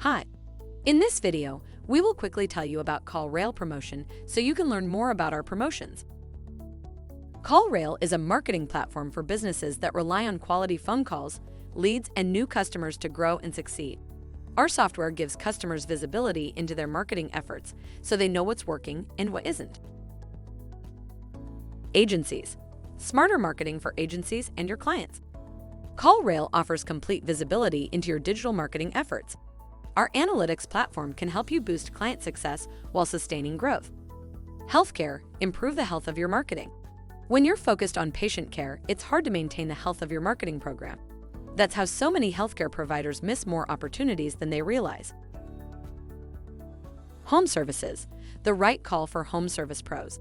Hi. In this video, we will quickly tell you about CallRail Promotion so you can learn more about our promotions. CallRail is a marketing platform for businesses that rely on quality phone calls, leads, and new customers to grow and succeed. Our software gives customers visibility into their marketing efforts so they know what's working and what isn't. Agencies. Smarter marketing for agencies and your clients. CallRail offers complete visibility into your digital marketing efforts. Our analytics platform can help you boost client success while sustaining growth. Healthcare. Improve the health of your marketing. When you're focused on patient care, it's hard to maintain the health of your marketing program. That's how so many healthcare providers miss more opportunities than they realize. Home services. The right call for home service pros.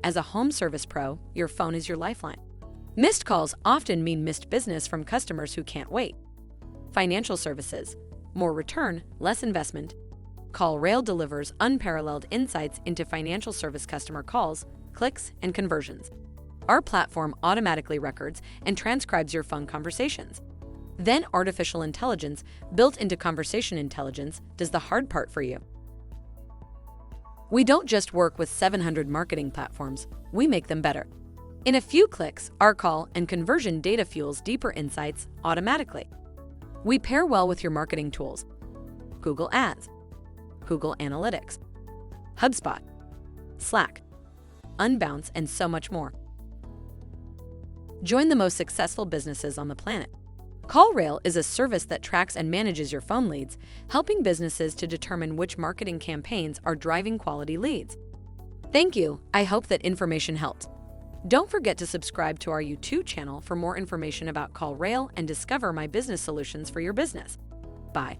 As a home service pro, your phone is your lifeline. Missed calls often mean missed business from customers who can't wait. Financial services. More return, less investment. CallRail delivers unparalleled insights into financial service customer calls, clicks, and conversions. Our platform automatically records and transcribes your phone conversations. Then artificial intelligence, built into conversation intelligence, does the hard part for you. We don't just work with 700 marketing platforms, we make them better. In a few clicks, our call and conversion data fuels deeper insights automatically. We pair well with your marketing tools: Google Ads, Google Analytics, HubSpot, Slack, Unbounce, and so much more. Join the most successful businesses on the planet. CallRail is a service that tracks and manages your phone leads, helping businesses to determine which marketing campaigns are driving quality leads. Thank you. I hope that information helped. Don't forget to subscribe to our YouTube channel for more information about CallRail and discover my business solutions for your business. Bye.